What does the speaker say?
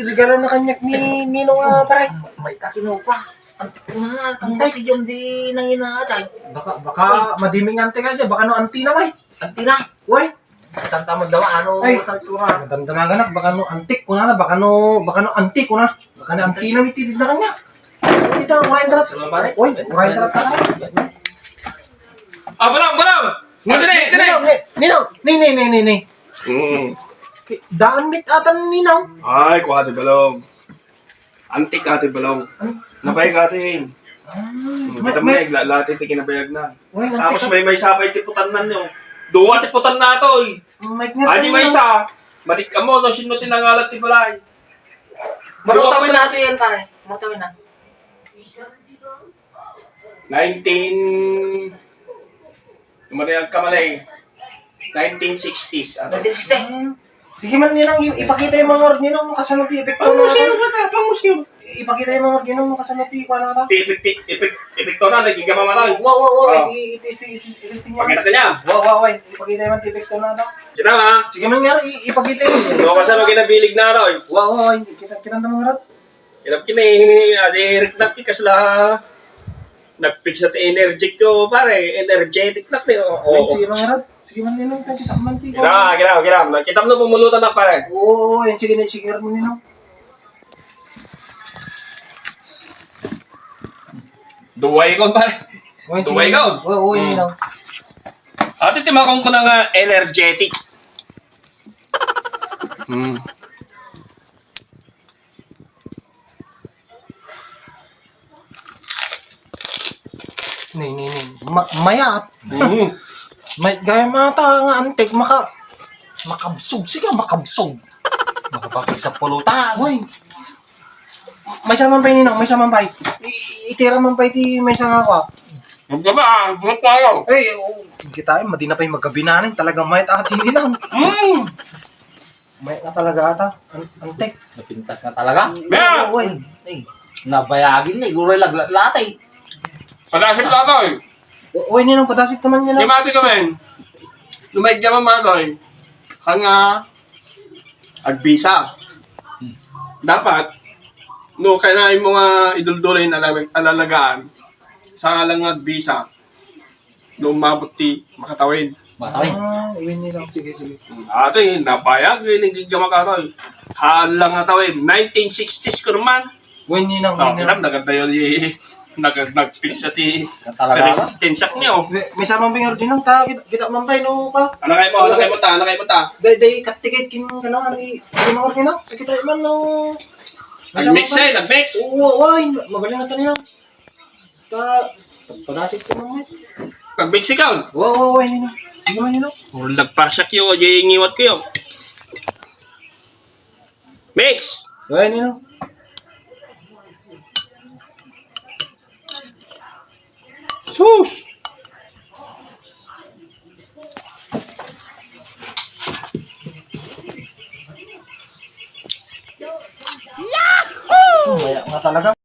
Regalo na kanyak ni Ninong pare. May kakinaw pa. Antik ko na, ang kasi yung di nang inaatay. Baka madiming ante ka siya. Baka no anti na may. Antik na. Uy. Tantamag daw, ano Ay. sa ito nga. Madamdamagan nak. Baka no antik ko na. Baka no antik ko na. Baka no anti na mititid na kanya. Uy, ito. Urayin tarat. Uy, urayin tarat ka na. Ah, balang! Ninong. Daan mit atan Ninong. Ay, ko ate balong. Antik ate balong. Nabayag atin. Kita mo na, lahat ito kinabayag na. Uy, Tapos may sabay tiputan na nyo. Duwa tiputan na ito eh. Ani may isa. Matik ka mo, no, sino tinangalat ti balay. Marutawin natin yan, pare. Marutawin na. Tumatayag ka malay. 1960s. Ano? 1960. Sige man Ninong, ipakita yung mga org Ninong kasanot yung epekto na. Pang-museum. Ipakita yung mga org Ninong kasanot yung kwa na. Epekto na, naging mamalaw. Wow. Itisting niya. Pakita ka niya. Wow. Ipakita yung epekto na daw. Kita nga. Sige man nga, ipakita yung. Ano ka sa ginabilig na raw. Wow, hindi kita na mga rat. Kinap kini, adi riknap ki kasla. Nagpix at energetic ko, pare. Energetic na kayo. Sige mga rat. Sige man Ninong, kita man ti ko. Kira. Kita mo pumulutan na, pare. Oo, sige mo Ninong. Duway ko, pare. Duway ka. Oo, Ninong. Ate, timakong ko na nga energetic. Ning. Mayat. May gaya mata nga antik makabsog siya makabsog. Makapakisa pulutan. Hoy. May samang pay Ninong, may samang pay. Itira man pay ti may sanga ko. Magkaba, buhat pa ako. Kita ay madina pa yung magkabinanin. Talagang mayat ati Ninong. Mayat na talaga ata. Antik. Napintas nga talaga. Meron! Uy. Nabayagin na, iguray latay. Padasip na ako eh. Uy, Ninong, padasik naman niya Di na. mati ka men. Lumaig ka mga ko eh. Hanga agbisa. Dapat, no, kaya yung mga idulduloy na alalagaan sa lang agbisa, no, umabot ti makatawin. Matawin. Uy, Ninong. Sige. Ate, napayag, nagigama ka ko eh. Halang nga tawin. 1960s ko naman. Uy, Ninong. Alam, naganda yun nag-fix at Talaga? resistensya niyo. May samang pingar Ninong. Kita man pay no pa. Ano kayo mo ta? Day katikit kin kano ani mga Ninong. Kita man no. Nag-mix nag-mix. Oo, magaling na Ninong. Padasik ko man. Nag-mix ikaw. Wow, Ninong. Sige man Ninong. Ulag pa siya kiyo, ngiwat ko yun. Mix! Uy, Ninong. Sus! Maya nga talaga.